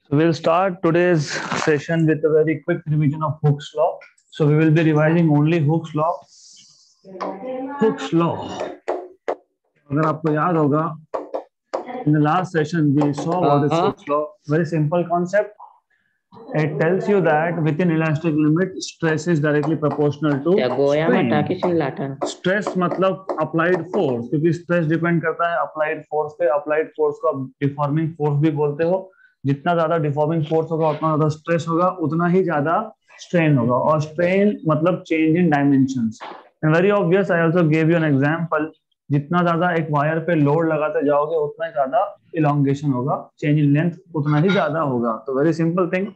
We'll start today's session with a very quick revision of Hooke's law. So we will be revising only Hooke's law. Hooke's law. अगर आपको याद होगा, in the last session we saw what is Hooke's law. Very simple concept. It tells you that within elastic limit, stress is directly proportional to strain. Stress मतलब applied force, क्योंकि stress depend करता है applied force पे. Applied force को आप deforming force भी बोलते हो. जितना ज्यादा डिफॉर्मिंग फोर्स होगा उतना ज्यादा स्ट्रेस होगा, उतना ही ज्यादा स्ट्रेन होगा. और स्ट्रेन मतलब change in dimensions. And very obvious, I also give you an example. जितना ज्यादा एक वायर पे लोड लगाते जाओगे उतना ही ज्यादा इलोंगेशन होगा, चेंज इन लेंथ उतना ही ज्यादा होगा. तो very simple thing,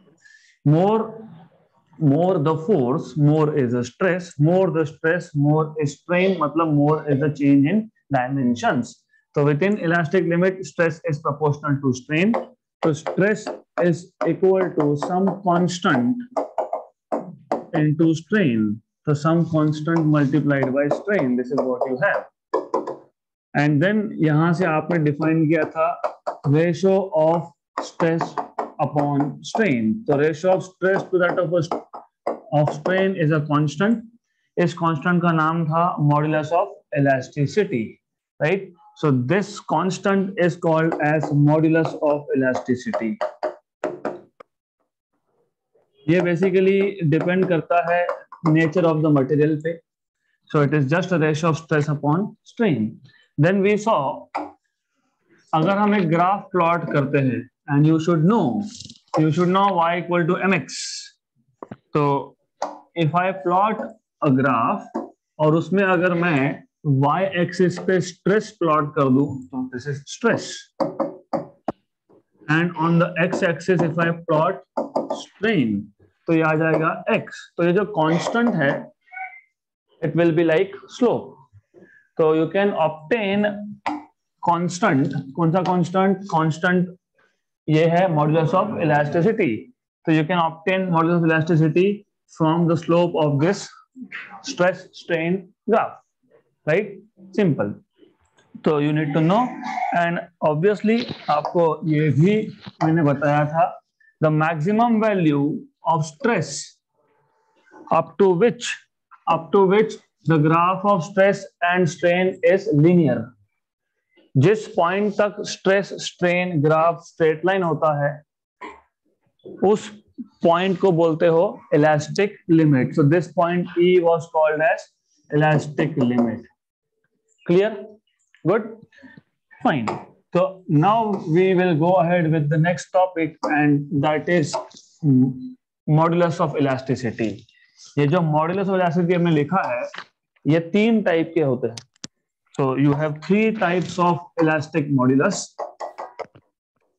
more the force, more is the stress. More the stress, more is strain. मतलब more is the change in dimensions. So within elastic limit, stress is proportional to strain. So stress is equal to some constant into strain. So some constant multiplied by strain. This is what you have. And then यहाँ से आपने define किया था ratio of stress upon strain. So ratio of stress to that of strain is a constant. इस constant का नाम था modulus of elasticity, right? So this constant is called as modulus of elasticity. ये basically depend करता है nature of the material पे. So it is just a ratio of stress upon strain. Then we saw, अगर हम एक graph plot करते हैं, and you should know y equal to mx. तो if I plot a graph और उसमें अगर मैं y axis पे stress plot कर दूं, तो this is stress. And on the x axis if I plot strain, तो ये आ जाएगा x. तो ये जो constant है, it will be like slope. तो you can obtain constant. कौन सा constant? Constant ये है modulus of elasticity. So you can obtain modulus of elasticity from the slope of this stress strain graph, right? Simple. So you need to know, and obviously आपको ये भी मैंने बताया था, the maximum value of stress up to which the graph of stress and strain is linear. जिस point तक stress strain graph straight line होता है, उस पॉइंट को बोलते हो elastic limit. So this point E was called as elastic limit. Clear? Good? Fine. So now we will go ahead with the next topic, and that is modulus of elasticity. ये जो modulus of elasticity हमने लिखा है, ये तीन type के होते हैं. So you have three types of elastic modulus.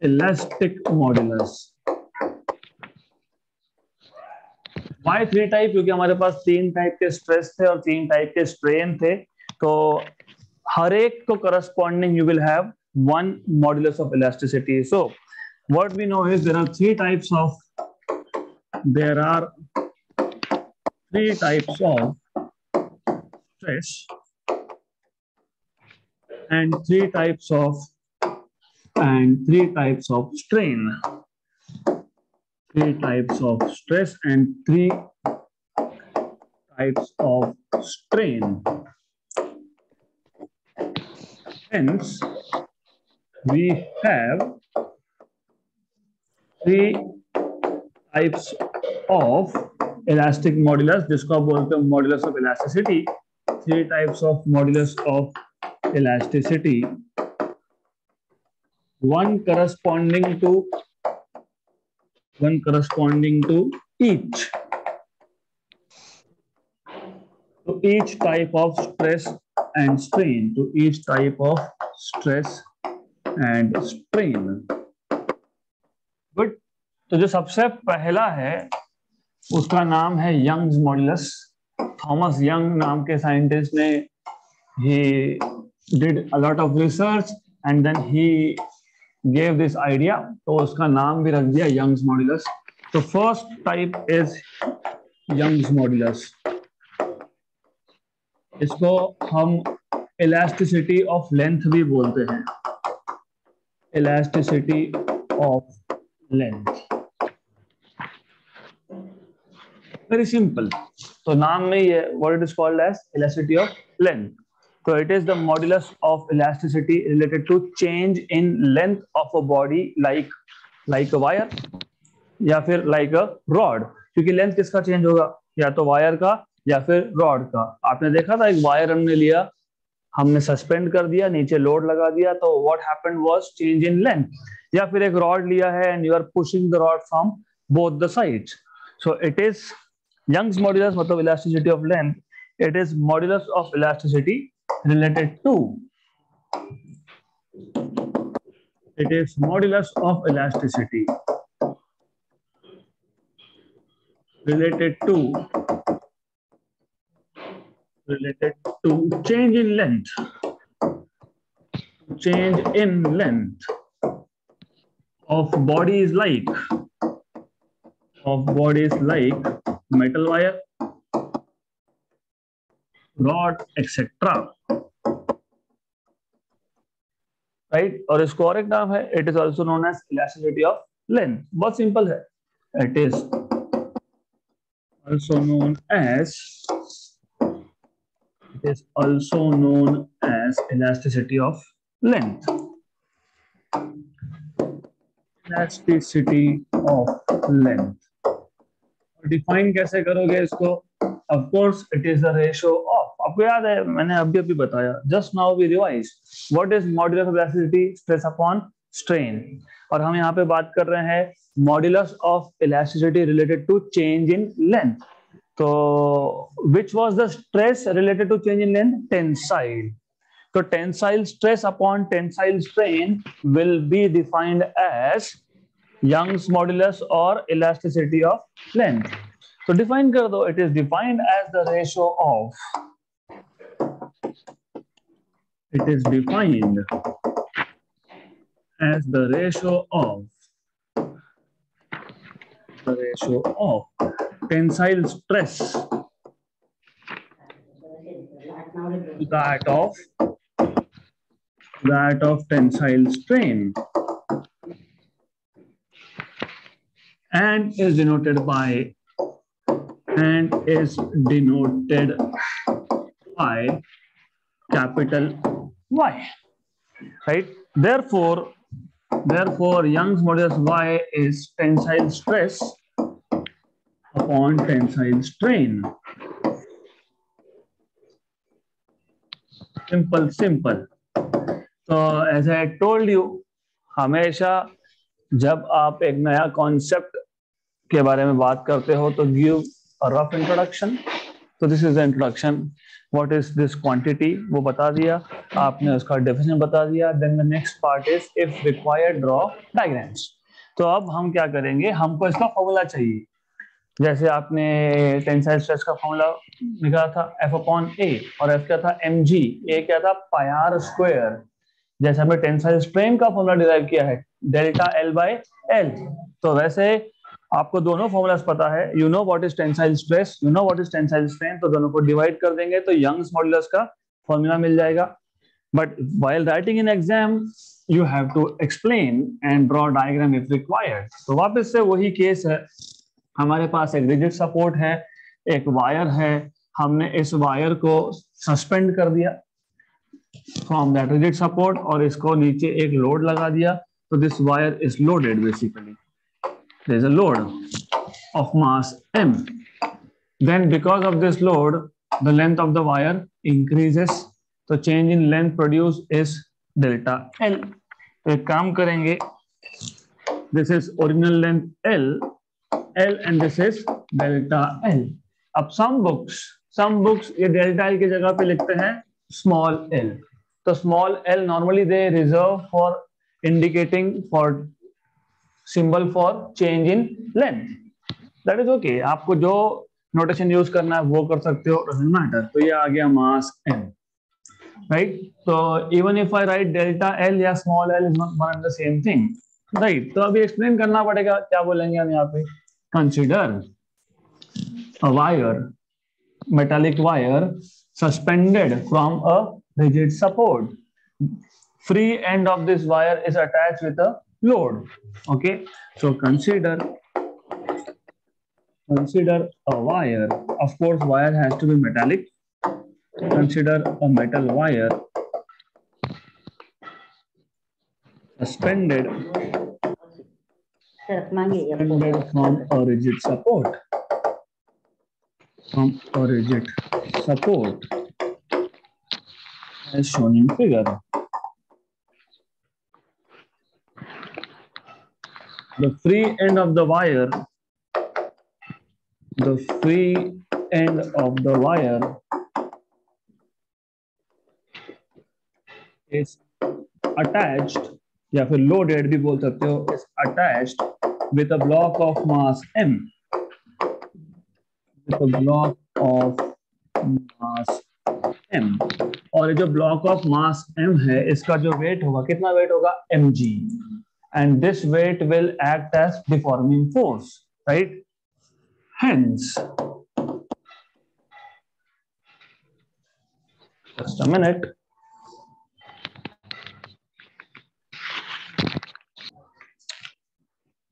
Elastic modulus. Why three type? क्योंकि हमारे पास तीन टाइप के स्ट्रेस थे और तीन टाइप के स्ट्रेन थे. तो हर एक को corresponding you will have one modulus of elasticity. So what we know is there are three types of stress and three types of strain. Three types of stress and three types of strain. Hence, we have three types of elastic modulus, जिसको आप बोलते हैं modulus of elasticity. Three types of modulus of elasticity, one corresponding to each. To each type of stress and strain. To each type of stress and strain. Good. तो जो सबसे पहला है उसका नाम है यंग्स मॉड्यूलस. थॉमस यंग नाम के साइंटिस्ट ने he did a lot of research and then he gave this idea. तो उसका नाम भी रख दिया यंग्स मॉड्यूलस. तो first type is Young's modulus. इसको हम इलास्टिसिटी ऑफ लेंथ भी बोलते हैं. Elasticity of length. Very simple. तो नाम में ही है, what it is called as elasticity of length. तो it is the modulus of elasticity related to change in length of a body like a wire या फिर लाइक अ रॉड। क्योंकि length किसका चेंज होगा, या तो वायर का या फिर रॉड का। आपने देखा था एक वायर हमने लिया, हमने सस्पेंड कर दिया, नीचे लोड लगा दिया, तो what happened was change in length. या फिर एक रॉड लिया है and you are pushing the rod from both the sides. So it is Young's modulus, मतलब elasticity of length, it is modulus of elasticity related to, it is modulus of elasticity related to change in length, of bodies like metal wire, rod, etc. Right. और इसको और एक नाम है, it is also known as elasticity of length. बहुत simple है, it is also known as elasticity of length. Elasticity of length define कैसे करोगे इसको? Of course it is the ratio of, आपको याद है मैंने अभी बताया, just now we revise what is modulus of elasticity, stress upon strain. और हम यहाँ पे बात कर रहे हैं modulus of elasticity related to change in length. तो which was the stress related to change in length? Tensile. तो tensile stress upon tensile strain will be defined as Young's modulus और इलास्टिसिटी ऑफ लेंथ। तो define कर दो, it is defined as the ratio of, it is defined as the ratio of tensile stress that of tensile strain, and is denoted by capital Y, right? Therefore Young's modulus Y is tensile stress upon tensile strain. Simple. So as I told you, हमेशा जब आप एक नया concept के बारे में बात करते हो तो गिव अ रफ इंट्रोडक्शन। तो this is the introduction, what is this quantity वो बता दिया आपने, उसका डेफिनेशन बता दिया। Then the next part is if required draw diagrams. तो अब हम क्या करेंगे, हमको इसका फॉर्मूला चाहिए। जैसे आपने टेंसाइल स्ट्रेस का फॉर्मूला निकाला था F अपॉन A, और F क्या था mg, A क्या था पाई आर स्क्वायर। जैसे हमने टेंसाइल स्ट्रेन का फॉर्मूला डिराइव किया है डेल्टा L बाय L, तो वैसे आपको दोनों फॉर्मूलास पता है, you know what is tensile stress, you know what is tensile strain, तो दोनों को डिवाइड कर देंगे तो यंग्स मॉड्यूलस का फॉर्मूला मिल जाएगा। But while writing in exam you have to explain and draw diagram if required. तो वापस से वही केस है, हमारे पास एक रिजिड सपोर्ट है, एक वायर है, हमने इस वायर को सस्पेंड कर दिया फ्रॉम दैट रिजिड सपोर्ट और इसको नीचे एक लोड लगा दिया, तो this wire is loaded basically, there is a load of mass m. Then because of this load the length of the wire increases, so change in length produced is delta L. तो एक काम करेंगे, this is original length L and this is delta L. अब some books ये delta L की जगह पे लिखते हैं small l. तो small l normally they reserve for indicating for symbol for change in length, that is okay. आपको जो नोटेशन यूज करना है वो कर सकते हो, डजंट मैटर। तो ये आ गया मास m, राइट। तो even if I right delta L या small l is not one and the same thing, right. तो अभी एक्सप्लेन करना पड़ेगा, क्या बोलेंगे हम यहाँ पे, consider a wire, metallic wire suspended from a rigid support, free end of this wire is attached with a load. Okay, so consider a wire. Of course wire has to be metallic. Consider a metal wire suspended from a rigid support. As shown in figure. The free end of the wire is attached या फिर loaded भी बोल सकते हो, is attached with a block of mass m. और ये जो block of mass m है, इसका जो weight होगा, कितना weight होगा? mg. And this weight will act as deforming force, right? Hence, just a minute.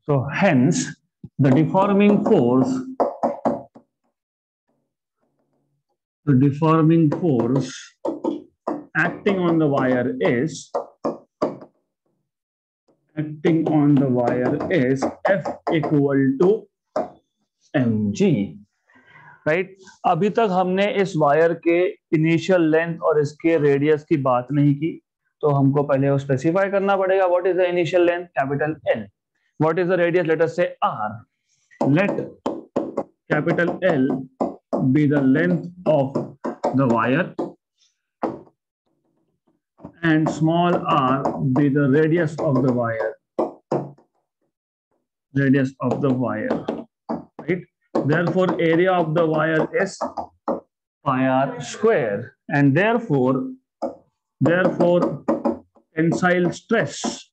So hence, the deforming force acting on the wire is F equal to mg. Right अभी तक हमने इस wire के initial length और इसके radius की बात नहीं की, तो हमको पहले वो स्पेसिफाई करना पड़ेगा. What is the initial length? Capital L. What is the radius? Let us से R. Let capital L be the length of the wire and small r be the radius of the wire. Right? Therefore, area of the wire is pi r square, and therefore tensile stress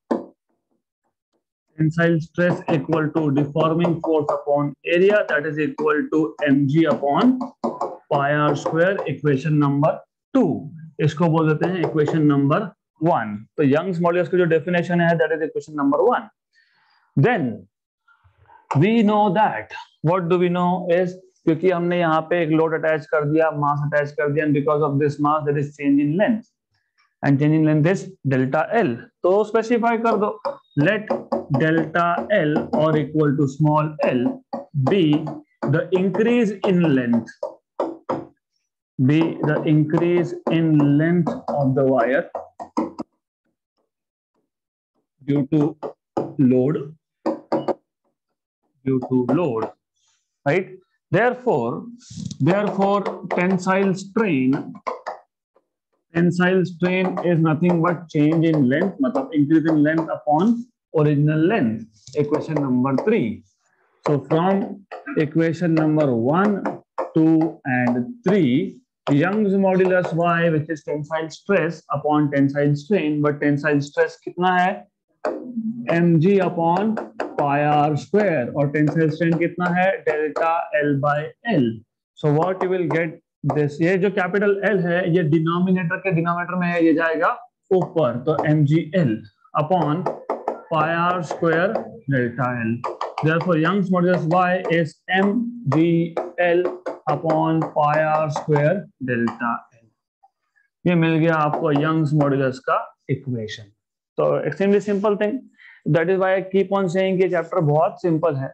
equal to deforming force upon area, that is equal to mg upon pi r square. Equation number 2. इसको बोल देते हैं equation number 1. तो Young's modulus की जो definition है, that is equation number 1. Then we know that, what do we know is, क्योंकि हमने यहाँ पे एक लोड अटैच कर दिया, मास अटैच कर दिया, and because of this mass there is change in length, and change in length is delta l. तो स्पेसिफाई कर दो, लेट डेल्टा एल और equal to small l be the increase in length, of the wire due to load, right? Therefore tensile strain is nothing but change in length, मतलब increase in length upon original length. Equation number 3. So from equation number 1, 2 and 3, Young's modulus y, which is tensile stress upon tensile strain, but tensile stress कितना है? mg upon pi r square, और tensile strain कितना है? delta L by L. So what you will get this, ये जो capital L है, ये denominator में है, ये जाएगा ऊपर, तो mgl upon pi r square delta L. Therefore, Young's modulus y is mgl upon pi r square delta L. ये मिल गया आपको यंग्स मॉड्यूलस का इक्वेशन. तो extremely simple thing, that is why I keep on saying कि chapter बहुत simple है.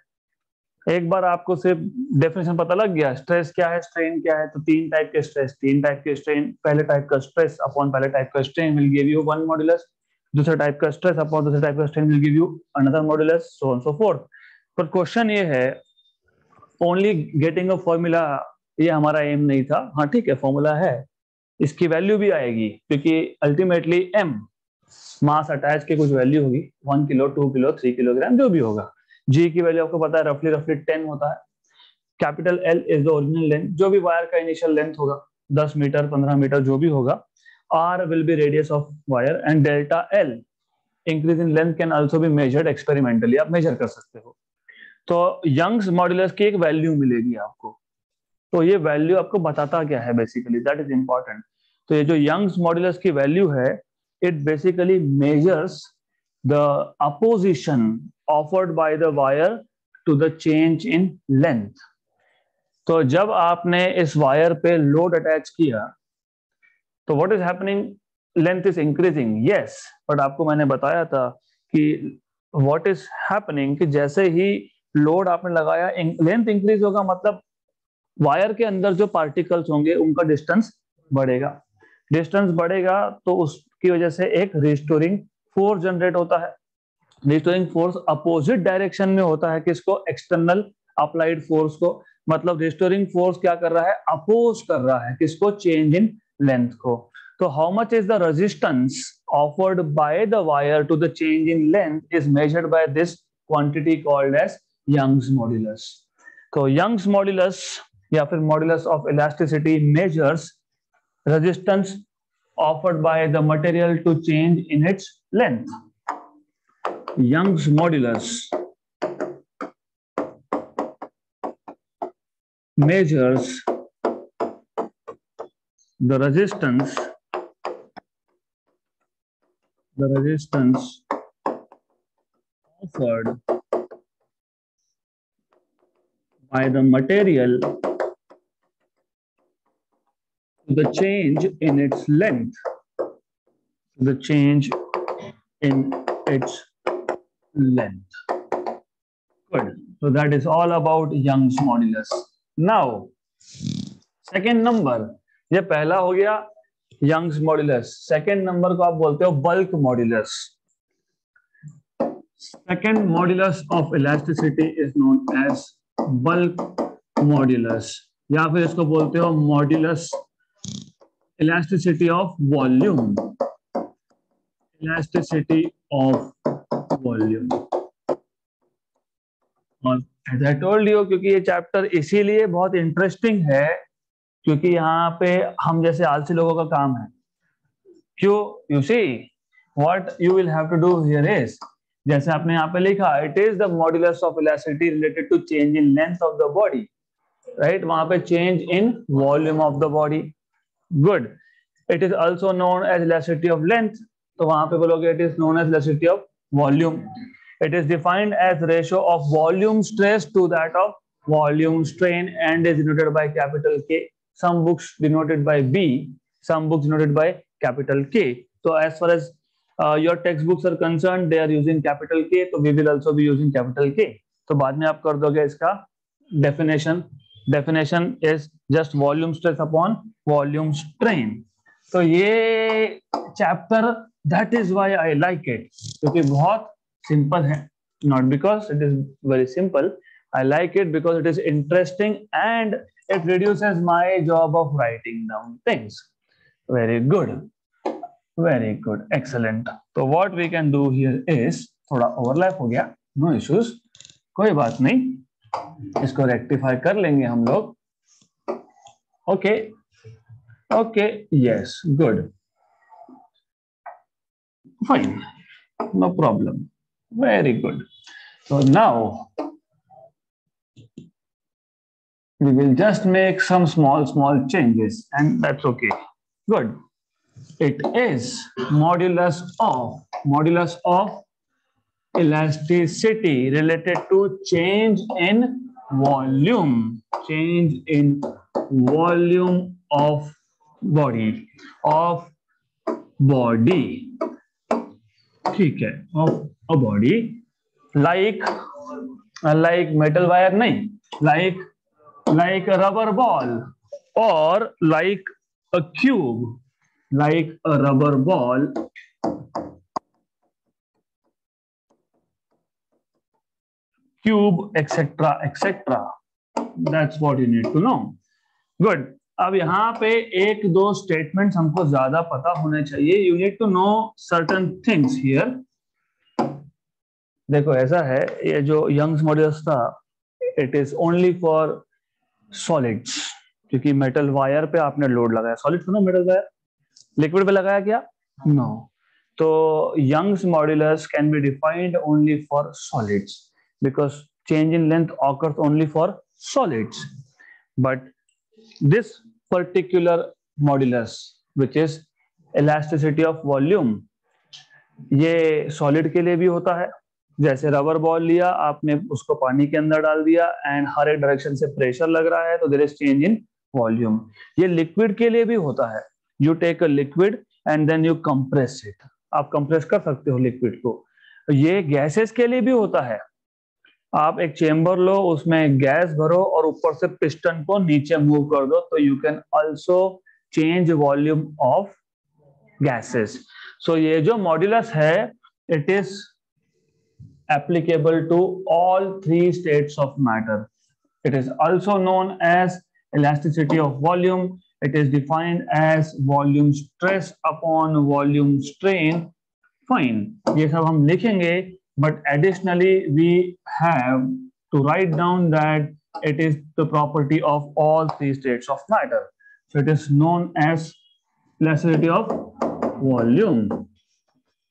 एक बार आपको सिर्फ डेफिनेशन पता लग गया, स्ट्रेस क्या है, स्ट्रेन क्या है, तो 3 टाइप के स्ट्रेस, 3 टाइप के स्ट्रेन. पहले टाइप का स्ट्रेस अपॉन पहले टाइप का strain will give you one modulus. दूसरा टाइप का स्ट्रेस अपॉन दूसरे टाइप का strain will give you another modulus, so on so fourth. पर क्वेश्चन ये है, ओनली गेटिंग अ फॉर्मूला ये हमारा एम नहीं था. हाँ ठीक है, फॉर्मूला है, इसकी वैल्यू भी आएगी, क्योंकि अल्टीमेटली एम मास अटैच की कुछ वैल्यू होगी, 1 किलो 2 किलो 3 किलोग्राम जो भी होगा. जी की वैल्यू आपको पता है, रफली 10 होता है. Capital L is the original length, जो भी वायर का इनिशियल लेंथ होगा, 10 मीटर 15 मीटर जो भी होगा. R will be radius of wire, and delta l increase in length can also be measured experimentally, आप मेजर कर सकते हो. तो यंग्स मॉड्यूलस की एक वैल्यू मिलेगी आपको, तो ये वैल्यू आपको बताता क्या है बेसिकली, दैट इज इंपॉर्टेंट. तो ये जो यंग्स मॉड्यूलस की वैल्यू है, it basically measures the opposition offered by the wire to the change in length. तो जब आपने इस वायर पे लोड अटैच किया तो what is happening, length is increasing, yes, but आपको मैंने बताया था कि व्हाट इज हैपनिंग कि जैसे ही लोड आपने लगाया लेंथ इंक्रीज होगा, मतलब वायर के अंदर जो पार्टिकल्स होंगे उनका डिस्टेंस बढ़ेगा। डिस्टेंस बढ़ेगा तो उसकी वजह से एक रिस्टोरिंग फोर्स जनरेट होता है। रिस्टोरिंग फोर्स अपोजिट डायरेक्शन में होता है किसको, एक्सटर्नल अप्लाइड फोर्स को। मतलब रिस्टोरिंग फोर्स क्या कर रहा है, अपोज कर रहा है किसको, चेंज इन लेंथ को। तो how much is the resistance offered by the wire to the change in length is measured by this quantity called as Young's modulus. तो यंग्स मॉड्यूलस या फिर modulus of elasticity measures resistance offered by the material to change in its length. Young's modulus measures the resistance offered by the material to the change in its length, the change in its length. Good. So that is all about Young's modulus. Now, second number, ये पहला हो गया Young's modulus. Second number को आप बोलते हो bulk modulus. Second modulus of elasticity is known as bulk modulus, या फिर इसको बोलते हो modulus elasticity of volume. Elasticity of volume. और as I told you, क्योंकि ये चैप्टर इसीलिए बहुत इंटरेस्टिंग है क्योंकि यहाँ पे हम जैसे आलसी लोगों का काम है। क्यों? You see, what you will have to do here is, जैसे आपने यहाँ पे लिखा, it is the modulus of elasticity related to change in length of the body, right? वहाँ पे change in volume of the body. Good. It is also known as elasticity of length. तो वहां पे बोलोगे it is known as elasticity of volume. It is defined as ratio of volume stress to that of volume strain and is denoted by capital K. Some books denoted by B, some books denoted by capital K. So as far as your textbooks are concerned, they are using capital K. So we will also be using capital K. तो बाद में आप कर दोगे इसका definition. Definition is just volume stress upon volume strain. तो ये chapter that is why I like it, क्योंकि बहुत सिंपल है, not because it is very simple. I like it because it is interesting and it reduces my job of writing down things. Very good, very good, excellent. So what we can do here is, थोड़ा overlap हो गया, no issues, कोई बात नहीं, इसको rectify कर लेंगे हम लोग. Okay okay, yes, good, fine, no problem, very good. So now we will just make some small changes and that's okay. Good. It is modulus of elasticity related to change in volume of body, ठीक है, of a body, like metal wire नहीं, like a rubber ball or like a cube, like a rubber ball, cube, etc. That's what you need to know. Good. अब यहाँ पे एक दो statements हमको ज्यादा पता होने चाहिए. You need to know certain things here. देखो ऐसा है, ये जो यंग्स मॉड्यूलस था, it is only for solids, क्योंकि मेटल वायर पे आपने लोड लगाया. सॉलिड सुनो, मेटल वायर, लिक्विड पे लगाया क्या? नो. तो Young's modulus can be defined only for solids because change in length occurs only for solids. But this particular modulus, which is elasticity of volume, ये solid के लिए भी होता है, जैसे रबर बॉल लिया आपने, उसको पानी के अंदर डाल दिया एंड हर एक डायरेक्शन से प्रेशर लग रहा है तो there is change in volume. ये लिक्विड के लिए भी होता है, you take a liquid and then you compress it, आप कंप्रेस कर सकते हो लिक्विड को। ये गैसेस के लिए भी होता है, आप एक चेंबर लो, उसमें गैस भरो और ऊपर से पिस्टन को नीचे मूव कर दो, तो you can also change volume of gases. So ये जो मॉड्यूलस है, it is applicable to all three states of matter. It is also known as elasticity of volume. It is defined as volume stress upon volume strain. Fine, ये सब हम लिखेंगे, but additionally we have to write down that it is the property of all three states of matter. So it is known as elasticity of volume.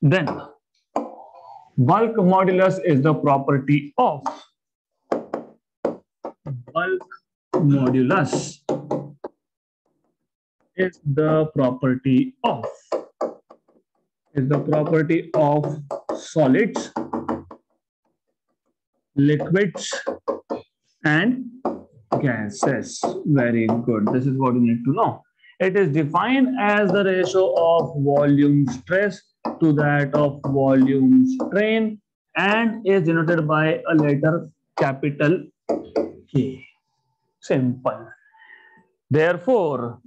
Then bulk modulus is the property of bulk modulus is the property of solids, liquids and gases. Very good. This is what you need to know. It is defined as the ratio of volume stress to that of volume strain and is denoted by a letter capital K. Simple. Therefore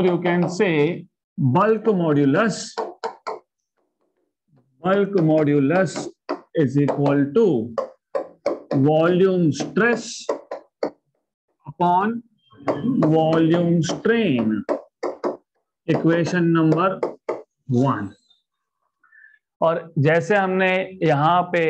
you can say bulk modulus is equal to volume stress upon volume strain. Equation number 1। और जैसे हमने यहाँ पे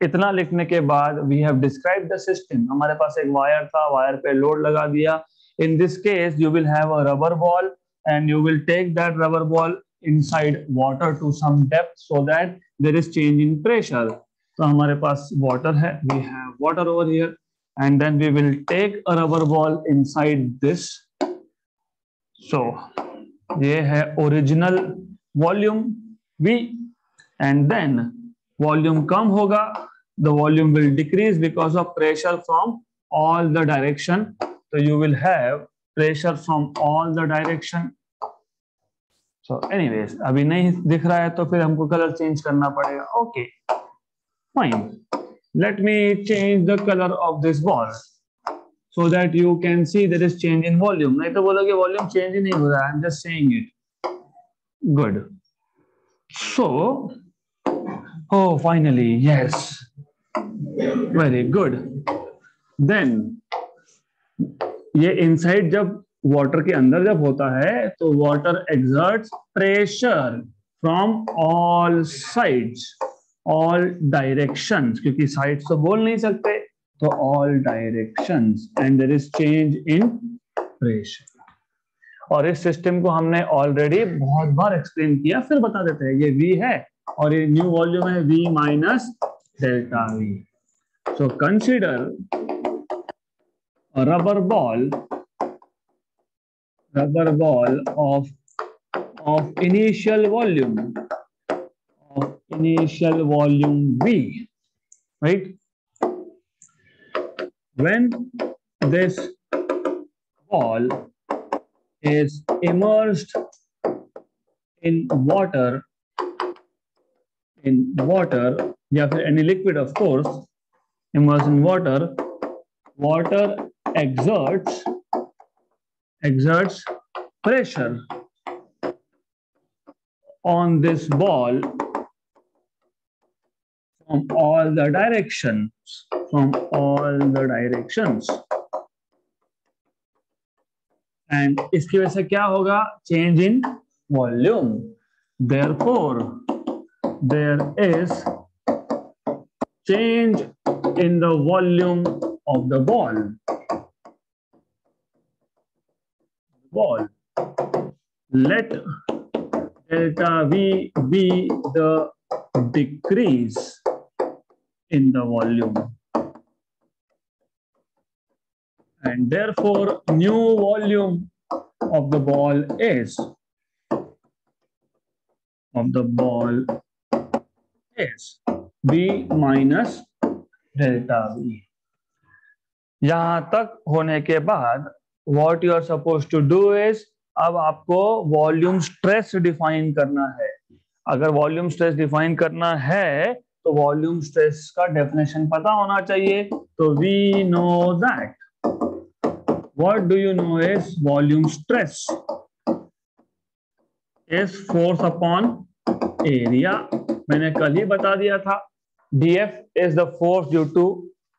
इतना लिखने के बाद we have describe the system, हमारे पास एक वायर था, वायर पे लोड लगा दिया। In this case you will have a rubber ball and you will take that rubber ball inside water to some depth so that there is change in pressure. तो हमारे पास water है, we have water over here and then we will take a rubber ball inside this. So ये है original volume V and then volume कम होगा, the volume will decrease because of pressure from all the direction. So you will have pressure from all the direction. So anyways अभी नहीं दिख रहा है तो फिर हमको कलर चेंज करना पड़ेगा। Okay, fine. Let me change the color of this ball so that you can see there is change in volume. नहीं तो बोलोगे volume change ही नहीं हो रहा है, I'm just saying it. Good. So, oh finally, yes. Very good. Then ये inside जब water के अंदर जब होता है तो water exerts pressure from all sides. All directions, क्योंकि sides तो बोल नहीं सकते, तो all directions and there is change in pressure. और इस सिस्टम को हमने ऑलरेडी बहुत बार एक्सप्लेन किया, फिर बता देते हैं। ये V है और ये न्यू वॉल्यूम है V minus delta V. So consider a rubber ball of initial volume V, right? When this ball is immersed in water या फिर any liquid of course, immersed in water exerts pressure on this ball from all the directions. And इसकी वजह से क्या होगा? Change in volume. Therefore, there is change in the volume of the ball. Let delta V be the decrease in the volume. And therefore, new volume of the ball is, of the ball is V minus delta V. यहां तक होने के बाद what you are supposed to do is, अब आपको volume stress define करना है. अगर वॉल्यूम स्ट्रेस डिफाइन करना है तो वॉल्यूम स्ट्रेस का डेफिनेशन पता होना चाहिए. तो we know that. What do you know is volume stress is force upon area. मैंने कल ही बता दिया था. DF is the force due to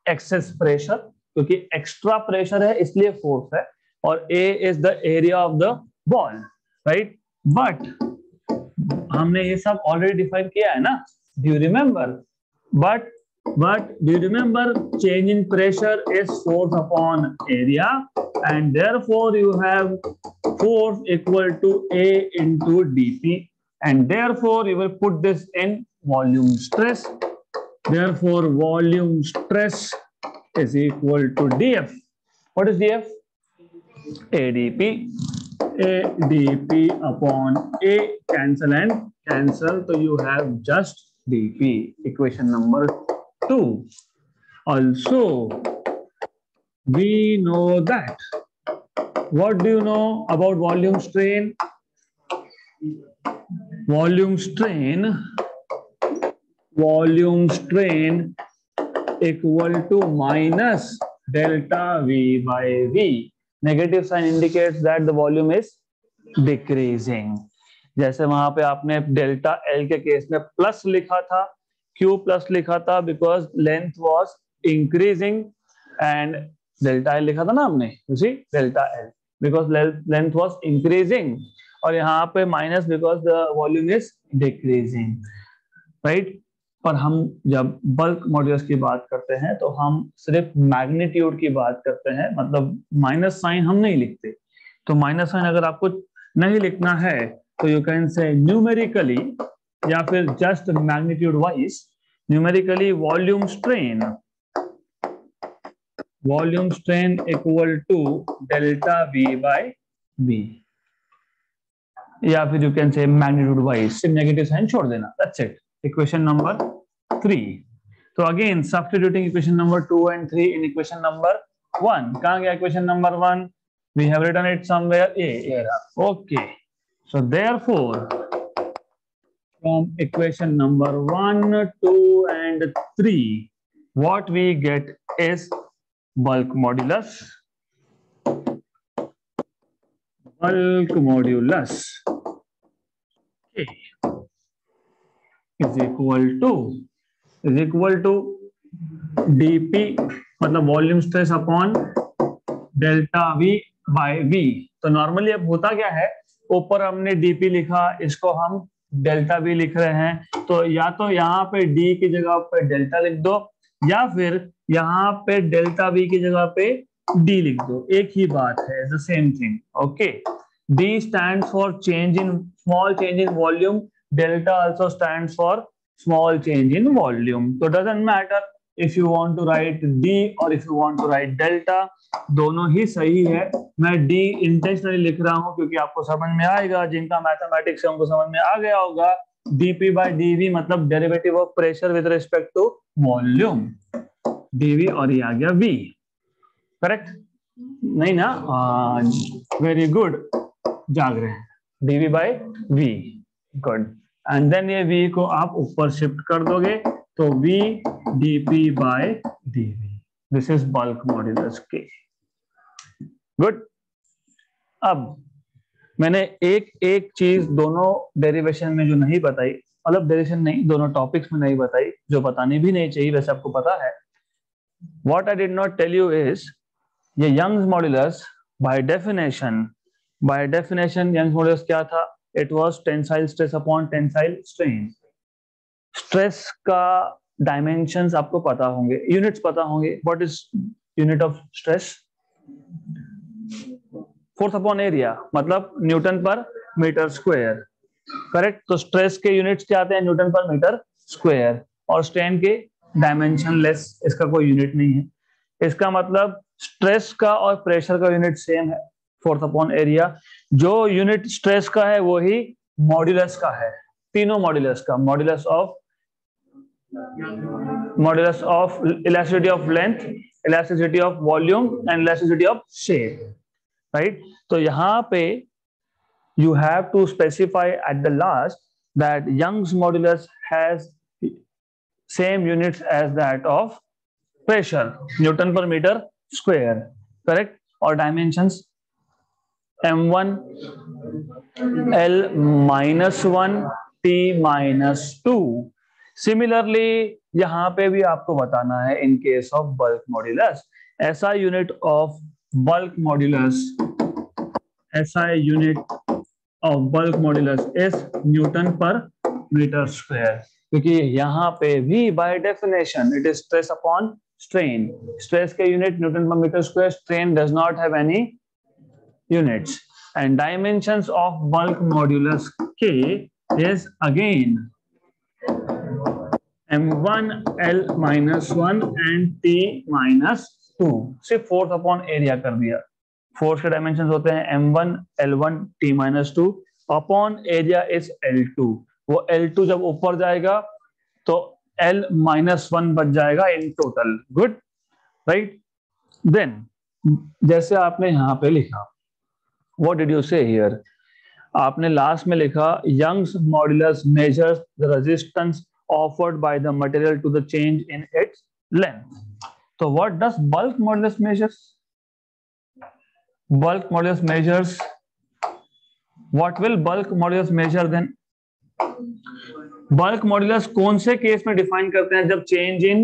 excess pressure, क्योंकि एक्स्ट्रा प्रेशर है इसलिए फोर्स है. और A is the area of the ball, right. But हमने ये सब ऑलरेडी डिफाइन किया है ना. Do you remember? But do you remember change in pressure is force upon area, and therefore you have force equal to A into dP, and therefore you will put this in volume stress. Therefore volume stress is equal to dF. What is dF? AdP. AdP upon A, cancel and cancel, so you have just dP. Equation number 2. Also we know that. What do you know about volume strain? Volume strain equal to minus delta V by V. Negative sign indicates that the volume is decreasing. जैसे वहां पे आपने delta l के case में plus लिखा था. क्यों plus लिखा था? Because length was increasing, and delta l लिखा था ना हमने. You see delta l because length was increasing, और यहाँ पे minus because the volume is decreasing, right. पर हम जब बल्क मॉड्यूलस की बात करते हैं तो हम सिर्फ मैग्नीट्यूड की बात करते हैं, मतलब माइनस साइन हम नहीं लिखते. तो माइनस साइन अगर आपको नहीं लिखना है तो यू कैन से न्यूमेरिकली या फिर just magnitude wise. Numerically volume strain equal to delta v by v, या फिर you can say magnitude wise. सिर्फ नेगेटिव साइन छोड़ देना. That's it. Equation number 3. So again substituting equation number 2 and 3 in equation number 1. कहाँ गया equation number 1? We have written it somewhere. Okay. So therefore from equation number 1, 2 and 3 what we get is bulk modulus. Okay. is equal to dP, मतलब volume stress upon delta V by V. तो normally अब होता क्या है, ऊपर हमने dP लिखा, इसको हम डेल्टा V लिख रहे हैं. तो या तो यहाँ पे D की जगह पे डेल्टा लिख दो, या फिर यहाँ पे डेल्टा V की जगह पे D लिख दो. एक ही बात है, the same thing. Okay. D stands for small change in volume. Delta also stands for small change in volume. So doesn't matter if you want to write D or if you want to write delta. दोनों ही सही है. मैं D intentionally लिख रहा हूं क्योंकि आपको समझ में आएगा, जिनका मैथमेटिक्स है उनको समझ में आ गया होगा. dP by dV मतलब derivative of pressure with respect to volume. dV और ये आ गया V. करेक्ट? नहीं ना? Very good. जाग रहे हैं. dV by V. Good. And then ये V को आप ऊपर शिफ्ट कर दोगे तो V dP by dV. This is bulk modulus K. Good. अब मैंने एक चीज दोनों डेरिवेशन में जो नहीं बताई, मतलब डेरिवेशन नहीं, दोनों टॉपिक्स में नहीं बताई, जो बतानी भी नहीं चाहिए, वैसे आपको पता है. What I did not tell you is ये Young's modulus by definition Young's modulus क्या था? It was tensile stress upon tensile strain. Stress का dimensions आपको पता होंगे, units पता होंगे. What is unit of stress? Force upon area, मतलब Newton per metre square. Correct? तो स्ट्रेस के यूनिट्स क्या आते हैं? Newton per metre square. और स्ट्रेन के डायमेंशनलेस, इसका कोई यूनिट नहीं है. इसका मतलब स्ट्रेस का और प्रेशर का यूनिट सेम है, फोर्स अपॉन एरिया. जो यूनिट स्ट्रेस का है वही मॉड्यूलस का है. तीनों मॉड्यूलस का, modulus of elasticity of length, elasticity of volume and elasticity of shape, right. तो यहाँ पे you have to specify at the last that Young's modulus has same units as that of pressure, Newton per meter square, correct? Or dimensions m1 l minus 1 t minus 2. Similarly यहाँ पे भी आपको बताना है in case of bulk modulus, SI unit of bulk modulus, SI unit of bulk modulus is Newton per meter square, क्योंकि यहाँ पे भी by definition it is stress upon strain, stress के unit Newton per meter square, strain does not have any units, and dimensions of bulk modulus K is again m1 l minus 1 and t minus 2. सिर्फ force upon area कर दिया। Force के dimension होते हैं m1 l1 t minus 2 upon area is l2। वो l2 जब ऊपर जाएगा तो l minus 1 बच जाएगा in total. Good, right. Then जैसे आपने यहाँ पे लिखा, what did you say here, आपने लास्ट में लिखा Young's modulus measures the resistance offered by the material to the change in its length. तो what does bulk modulus measures? Bulk modulus measures, what will bulk modulus measure then? Bulk modulus कौन से case में define करते हैं? जब change in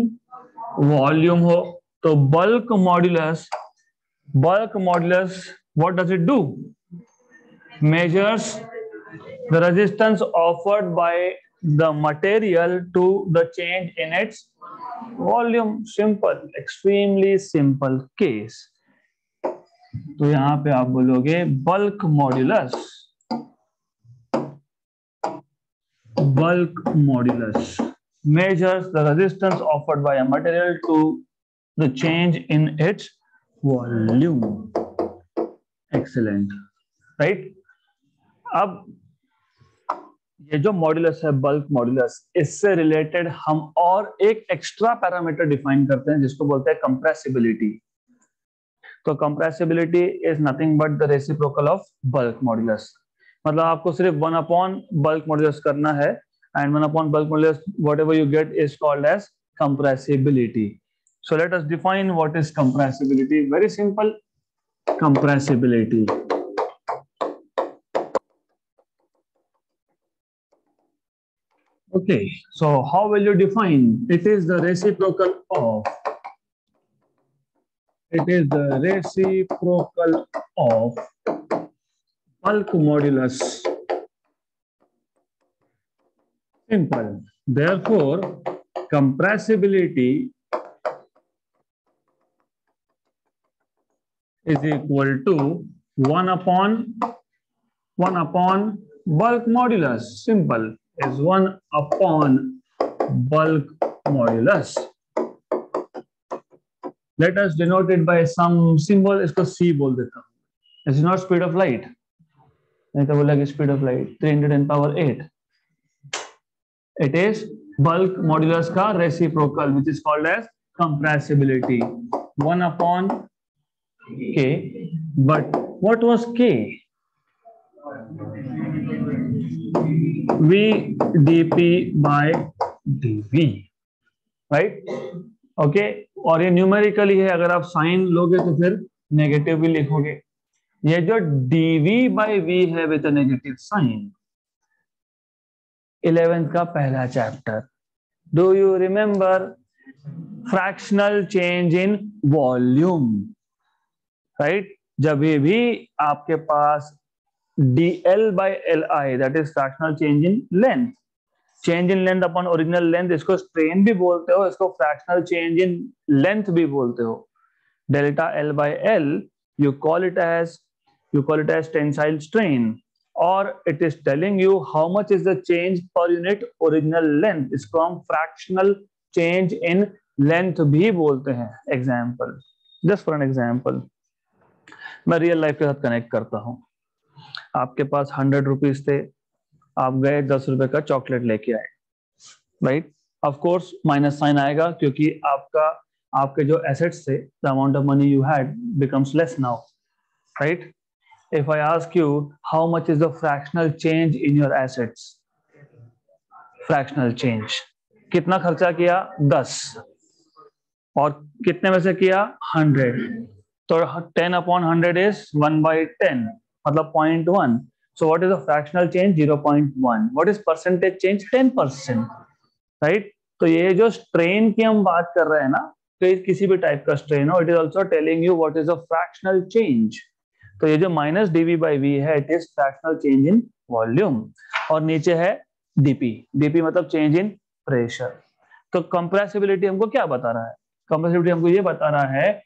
volume हो। तो bulk modulus what does it do? Measures the resistance offered by the material to the change in its volume. Simple, extremely simple case. तो यहां पे आप बोलोगे bulk modulus measures the resistance offered by a material to the change in its volume. Excellent, right? अब ये जो modulus है bulk modulus, इससे रिलेटेड हम और एक एक्स्ट्रा पैरामीटर डिफाइन करते हैं जिसको बोलते हैं कंप्रेसिबिलिटी। तो compressibility is nothing but the reciprocal of bulk modulus. मतलब आपको सिर्फ 1 अपॉन बल्क मॉड्यूलस करना है, and 1 upon bulk modulus whatever you get is called as compressibility. So let us define what is compressibility. Very simple, compressibility okay, so how will you define? It is the reciprocal of bulk modulus. Simple. Therefore, compressibility is equal to 1 upon bulk modulus. Simple, is 1 upon bulk modulus. Let us denote it by some symbol. इसको C बोल देता हूँ. This is not speed of light. नहीं तो बोला कि speed of light 310⁸. It is bulk modulus का reciprocal, which is called as compressibility. 1 upon K. But what was K? V dP by dV. Right? Okay. और ये numerically है, अगर आप साइन लोगे तो फिर नेगेटिव भी लिखोगे। ये जो dV by V है विद नेगेटिव साइन, 11th का पहला chapter. Do you remember fractional change in volume, right? जब भी आपके पास dl by li, that is fractional change in length, change in length upon original length, इसको strain भी बोलते हो, इसको फ्रैक्शनल चेंज इन लेंथ भी बोलते हो। Delta L by L you call it as tensile strain, और it is telling you how much is the change per unit original length. इसको हम फ्रैक्शनल चेंज इन लेंथ भी बोलते हैं। Example, just for an example, मैं real life के साथ connect करता हूं। आपके पास 100 रुपीज थे, आप गए 10 रुपए का चॉकलेट लेके आए, right, of course minus sign आएगा क्योंकि आपके जो एसेट्स थे, the amount of money you had becomes less now, right. If I ask you how much is the fractional change in your assets, fractional change, कितना खर्चा किया 10 और कितने में से किया 100, तो 10/100 इज 1/10 मतलब 0.1. So what is the fractional change 0.1. What is percentage change 10%, right. तो ये जो स्ट्रेन की हम बात कर रहे हैं ना, तो किसी भी टाइप का स्ट्रेन हो, it is also telling you what is the fractional change. तो ये जो माइनस dV/V है, it is fractional change in volume. और नीचे है dP. dP मतलब चेंज इन प्रेशर. तो कंप्रेसिबिलिटी हमको क्या बता रहा है? कंप्रेसिबिलिटी हमको ये बता रहा है,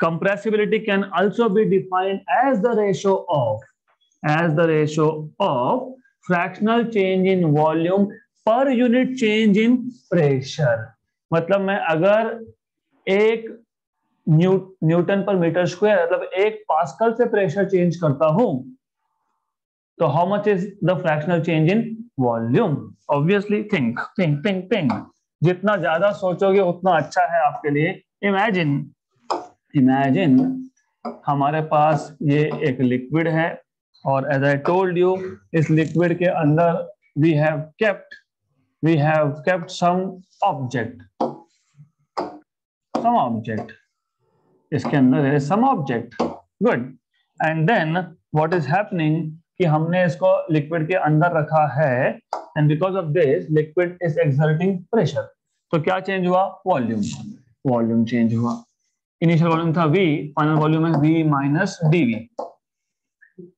compressibility can also be defined as the ratio of fractional change in volume per unit change in pressure. मतलब मैं अगर एक न्यूटन पर मीटर स्क्वायर मतलब 1 पास्कल से प्रेशर चेंज करता हूं, तो how much is the fractional change in volume? Obviously think think think think, जितना ज्यादा सोचोगे उतना अच्छा है आपके लिए. इमेजिन हमारे पास ये एक लिक्विड है और एज आई टोल्ड यू, इस लिक्विड के अंदर we have kept some object. इसके अंदर है some object. Good. And then what is happening कि हमने इसको लिक्विड के अंदर रखा है, and because of this liquid is exerting pressure. तो क्या चेंज हुआ? वॉल्यूम चेंज हुआ. इनिशियल वॉल्यूम था V, फाइनल वॉल्यूम है V माइनस dV.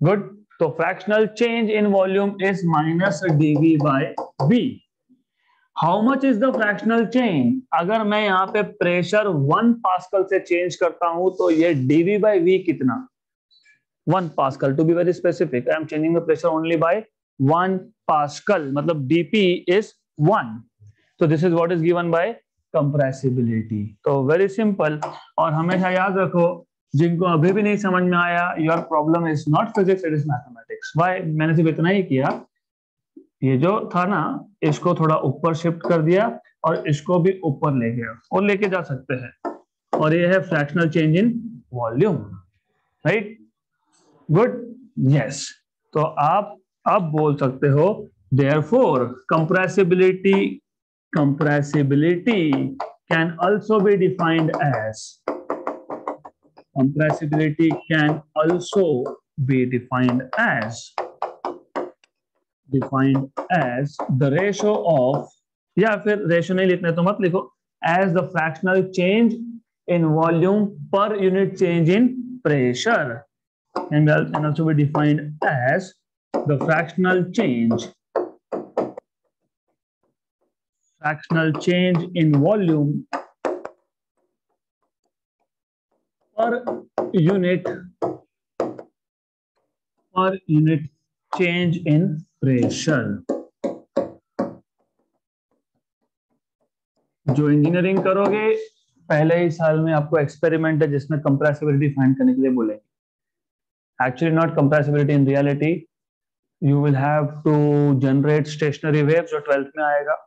गुड. तो fractional change in volume is minus dV/V. How much is the fractional change? अगर मैं यहाँ पे प्रेशर 1 पास्कल से चेंज करता हूं तो ये dV/V कितना? 1 pascal. To be very specific, I am changing the pressure only by 1 pascal, मतलब dP इज 1. तो this is what is given by compressibility. तो वेरी सिंपल. और हमेशा याद रखो, जिनको अभी भी नहीं समझ में आया, your problem is not physics, it is mathematics. Why? मैंने सिर्फ इतना ही किया, ये जो था ना, इसको थोड़ा ऊपर शिफ्ट कर दिया और इसको भी ऊपर ले गया, और लेके जा सकते हैं. और ये है fractional change in volume, right. Good. Yes. तो आप अब बोल सकते हो, therefore compressibility can also be defined as the ratio of, या फिर रेशियो नहीं लिखना तो मत लिखो, as the fractional change in volume per unit change in pressure, and can also be defined as the fractional change in volume per unit change in pressure. जो engineering करोगे पहले ही साल में आपको एक्सपेरिमेंट है जिसमें कंप्रेसिबिलिटी फाइंड करने के लिए बोलेंगे. Actually not compressibility, in reality you will have to generate stationary wave, जो 12th में आएगा.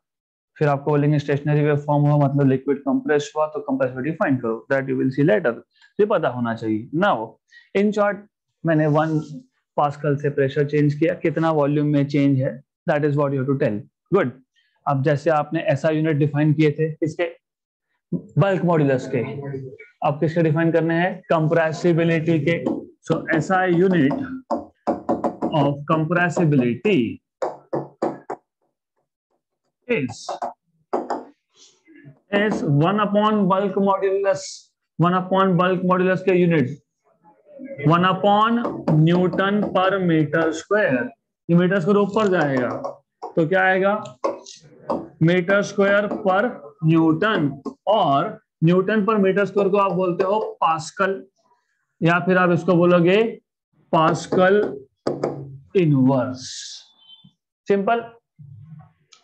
फिर आपको बोलेंगे स्टेशनरी वेव फॉर्म हुआ मतलब लिक्विड कंप्रेस हुआ, तो कंप्रेसिबिलिटी फाइंड करो. That you will see later. ये पता होना चाहिए. नाउ इन शॉर्ट, मैंने 1 पास्कल से प्रेशर चेंज किया, कितना वॉल्यूम में चेंज है, that is what you have to tell. Good. अब जैसे आपने एसआई यूनिट डिफाइन किए थे, किसके? बल्क मॉड्यूलस के. अब किसके डिफाइन करने हैं? कंप्रेसिबिलिटी के. So SI unit of compressibility is 1 upon bulk modulus. 1 upon bulk modulus के unit 1 upon Newton per metre square. ये मीटर स्क्वायर ऊपर जाएगा तो क्या आएगा? मीटर स्क्वायर पर न्यूटन. और न्यूटन पर मीटर स्क्वायर को आप बोलते हो पास्कल, या फिर आप इसको बोलोगे pascal inverse. Simple.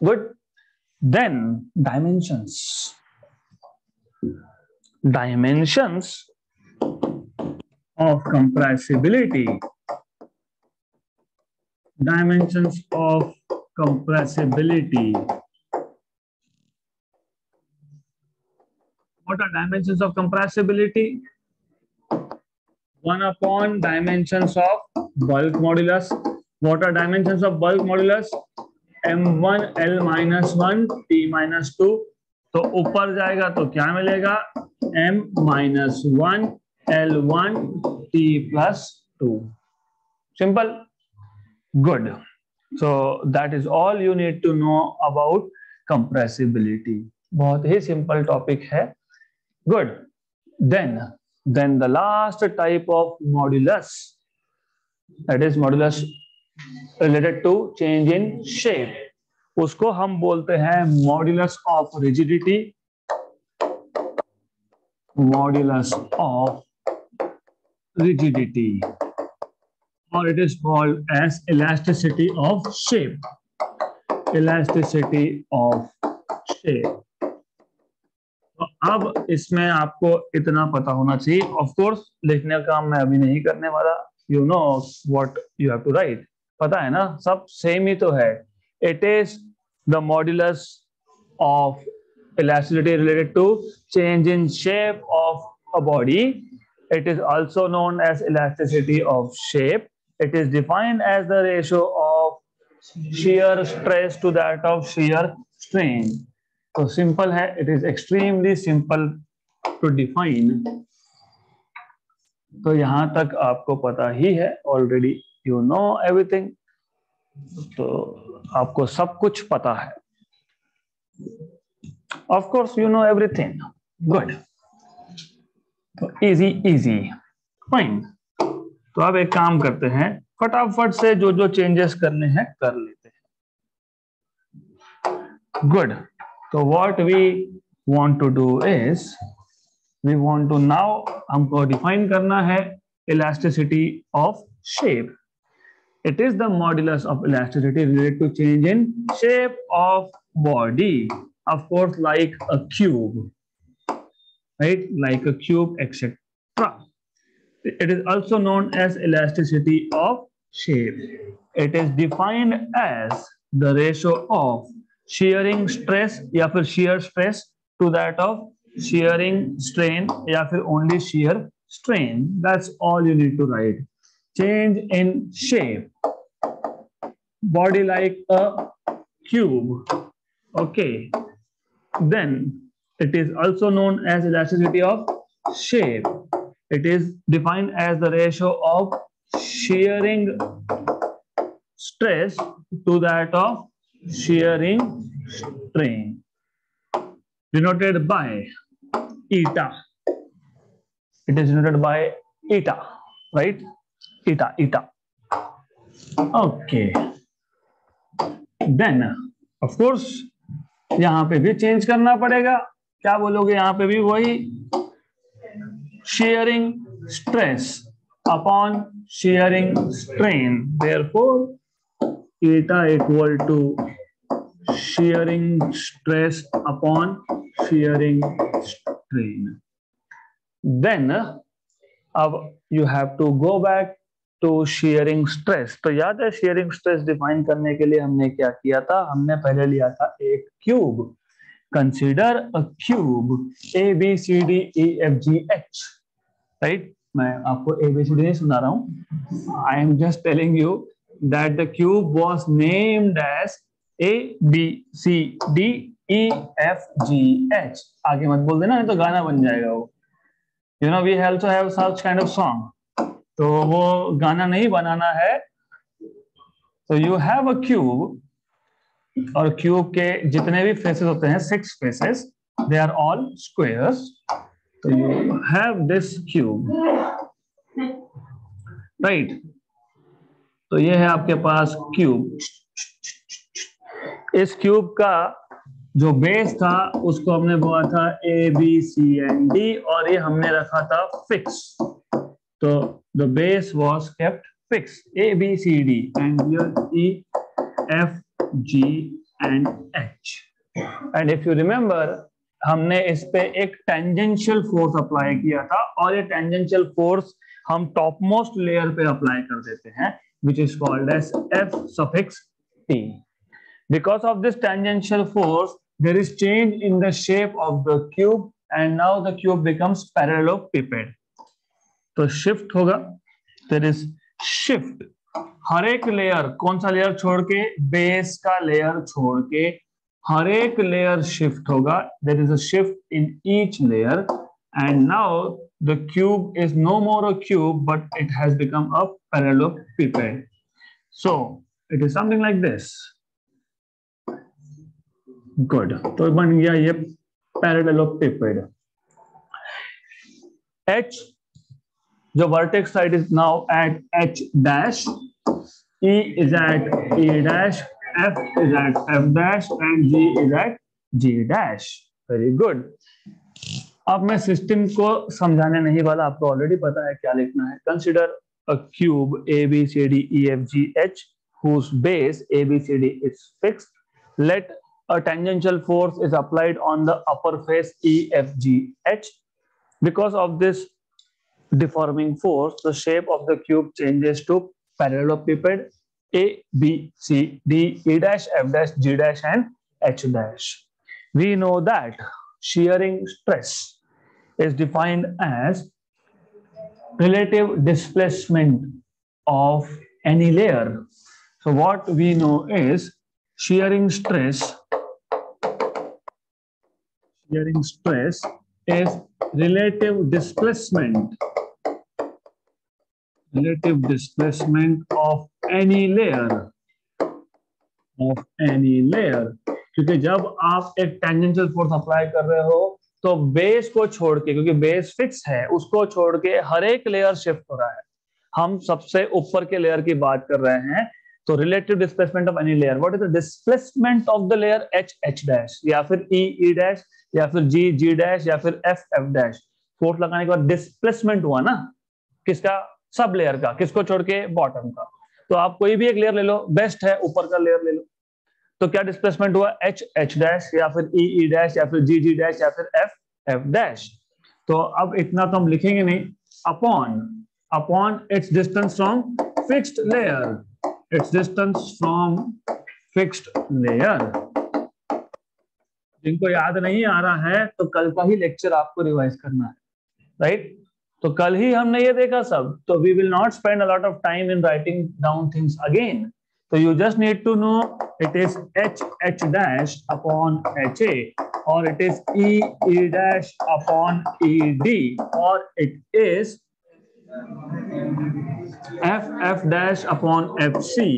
Good. Then dimensions of compressibility dimensions of compressibility. What are dimensions of compressibility? 1 upon dimensions of bulk modulus. What are dimensions of bulk modulus? m1 l minus 1 t minus 2. तो ऊपर जाएगा तो क्या मिलेगा? m minus 1 l1 t plus 2. Simple. Good. So that is all you need to know about compressibility. बहुत ही simple topic है. Good. Then the last type of modulus, that is modulus related to change in shape, उसको हम बोलते हैं modulus of rigidity, modulus of rigidity, or it is called as elasticity of shape, elasticity of shape. तो अब इसमें आपको इतना पता होना चाहिए. ऑफ कोर्स लिखने का काम मैं अभी नहीं करने वाला. You know what you have to write. पता है ना, सब सेम ही तो है. It is the modulus of elasticity related to change in shape of a body. It is also known as elasticity of shape. It is defined as the ratio of shear stress to that of shear strain. तो simple है. It is extremely simple to define. तो यहां तक आपको पता ही है already. You know everything. तो आपको सब कुछ पता है. Of course you know everything. Good. तो easy. Fine. तो अब एक काम करते हैं, फटाफट से जो जो चेंजेस करने हैं कर लेते हैं. Good. So what we want to do is, we want to now हमको define करना है elasticity of shape. It is the modulus of elasticity related to change in shape of body. Of course, like a cube, right? Like a cube, etc. It is also known as elasticity of shape. It is defined as the ratio of shearing stress या फिर shear stress to that of shearing strain या फिर only shear strain. That's all you need to write. Change in shape. Body like a cube. Okay. Then it is also known as elasticity of shape. It is defined as the ratio of shearing stress to that of shearing strain, denoted by eta. It is denoted by eta, right? Eta. Okay. Then of course यहां पे भी change करना पड़ेगा. क्या बोलोगे? यहां पे भी वही shearing stress upon shearing strain. Therefore eta equal to shearing stress upon shearing strain. Then अब you have to go back to shearing stress. तो याद है shearing stress डिफाइन करने के लिए हमने क्या किया था? हमने पहले लिया था एक cube. Consider a cube A B C D E F G H, right? मैं आपको A B C D नहीं सुना रहा हूँ. I am just telling you that the cube was named as A B C D E F G H. आगे मत बोल देना, नहीं तो गाना बन जाएगा वो. You know, we also have such kind of song. तो वो गाना नहीं बनाना है. तो यू हैव अ क्यूब, और क्यूब के जितने भी फेसेस होते हैं 6 faces, they are all squares. तो you have this cube, right? तो ये है आपके पास क्यूब. इस क्यूब का जो बेस था उसको हमने बोला था A B C and D, और ये हमने रखा था फिक्स. तो the base was kept fixed, A, B, C, D, and here E, F, G, and H. And if you remember, हमने इस पे एक टेंजेंशियल फोर्स अप्लाई किया था, और ये टेंजेंशियल फोर्स हम टॉप मोस्ट लेयर पे अप्लाई कर देते हैं. which is called as F suffix T. Because of this tangential force, there is change in the shape of the cube and now the cube becomes parallelepiped. तो shift होगा, there is shift. हर एक layer, कौन सा layer छोड़ के? Base का layer छोड़ के हर एक लेयर शिफ्ट होगा. There is a shift in each layer and now the cube is no more a cube but it has become a parallelepiped. So it is something like this. Good. तो बन गया ये parallelepiped. H, the vertex side is now at H dash, E is at E dash, F is at F dash and G is at G dash. Very good. अब मैं system को समझाने नहीं वाला, आपको ऑलरेडी पता है क्या लिखना है. Consider a cube A B C D E F G H whose base A B C D is fixed. Let a tangential force is applied on the upper face E F G H. Because of this deforming force, the shape of the cube changes to parallelepiped A, B, C, D, E dash, F dash, G dash, and H dash. We know that shearing stress is defined as relative displacement of any layer. So what we know is shearing stress is relative displacement of any layer, क्योंकि जब आप एक tangential force apply कर रहे हो तो base को छोड़ के, क्योंकि बेस फिक्स है, उसको छोड़ के हर एक लेयर शिफ्ट हो रहा है. हम सबसे ऊपर के लेयर की बात कर रहे हैं. तो relative displacement of any layer, what is the displacement of the layer? H H dash, या फिर ई ई डैश, या फिर जी जी डैश, या फिर एफ एफ डैश. फोर्स लगाने के बाद डिस्प्लेसमेंट हुआ ना, किसका? सब लेयर का. किसको छोड़ के? बॉटम का. तो आप कोई भी एक लेयर ले लो, बेस्ट है ऊपर का लेयर ले लो. तो क्या डिस्प्लेसमेंट हुआ? एच एच डैश, या फिर ई ई डैश, या फिर जी जी डैश, या फिर एफ एफ डैश. तो अब इतना तो हम लिखेंगे नहीं. Upon its distance from fixed layer, जिनको याद नहीं आ रहा है तो कल का ही लेक्चर आपको रिवाइज करना है, राइट? तो कल ही हमने ये देखा सब. तो we will not spend a lot of time in writing down things again. तो you just need to know it is H H dash upon H A, और it is E E dash upon E D, और it is F F dash upon F C,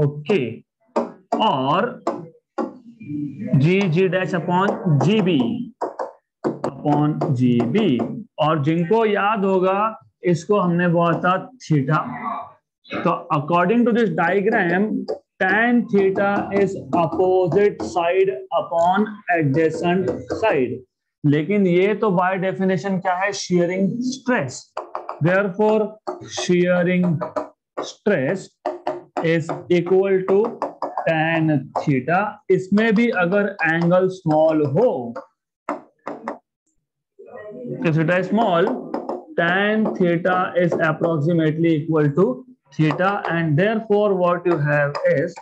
okay, और G G dash upon G B. और जिनको याद होगा, इसको हमने बोला था थीटा. तो according to this diagram, tan theta is opposite side upon adjacent side. लेकिन ये तो बाय डेफिनेशन क्या है? shearing stress. Therefore shearing stress is equal to tan theta. इसमें भी अगर एंगल स्मॉल हो, if theta is small, tan theta is approximately equal to theta, and therefore what you have is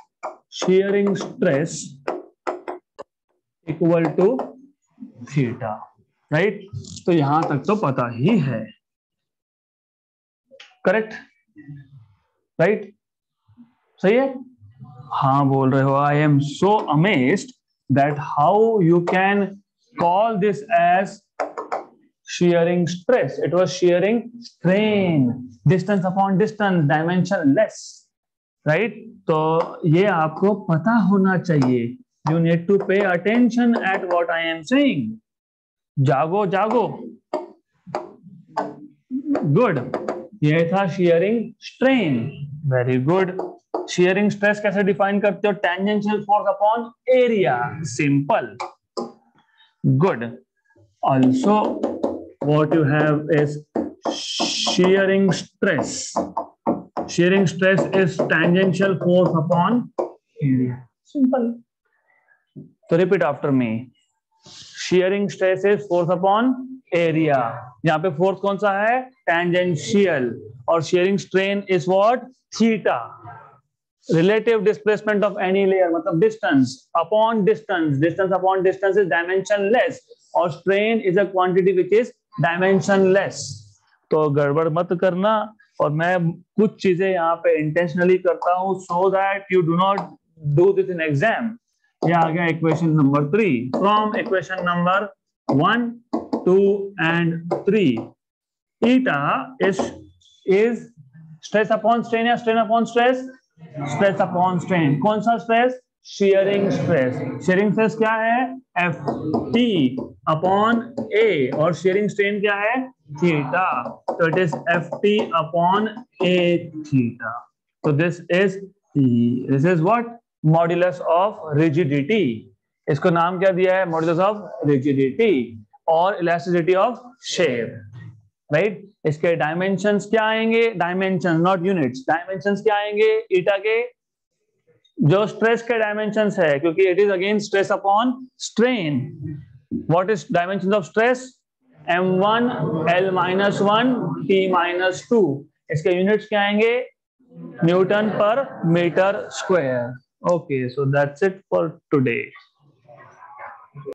shearing stress equal to theta, right? तो यहां तक तो पता ही है, करेक्ट? राइट? सही है? हाँ बोल रहे हो. I am so amazed that how you can call this as shearing stress. It was shearing strain, distance upon distance, dimensionless, right? तो ये आपको पता होना चाहिए. You need to pay attention at what I am saying. जागो जागो. Good. ये था shearing strain. Very good. Shearing stress कैसे डिफाइन करते हो? Tangential force upon area. Simple. Good. Also, what you have is shearing stress. Shearing stress is tangential force upon area. Simple. So repeat after me. Shearing stress is force upon area. यहाँ पे force कौन सा है? Tangential. और shearing strain is what? Theta. Relative displacement of any layer मतलब distance upon distance, distance upon distance is dimensionless और strain is a quantity which is dimensionless. तो गड़बड़ मत करना। और मैं कुछ चीजें यहाँ पे इंटेंशनली करता हूँ so that you do not do this in exam. ये आ गया equation number 3 from equation number 1, 2 and 3। eta is stress upon strain या strain upon stress? Stress upon strain. कौन सा stress? Shearing stress. Shearing stress क्या है? F T upon A. और shearing strain क्या है? थीटा। तो it is F T upon A theta. तो this is what? Modulus of rigidity. इसको नाम क्या दिया है? मॉड्यूलस ऑफ रिजिडिटी और इलास्टिसिटी ऑफ शेयर। राइट इसके डायमेंशंस क्या आएंगे? Dimensions not units. डायमेंशंस क्या आएंगे ईटा के? जो स्ट्रेस के डायमेंशंस है, क्योंकि it is again stress upon strain. What is dimensions of stress? m1 l-1 t-2। इसके यूनिट्स क्या आएंगे? Newton per metre square. Okay so that's it for today.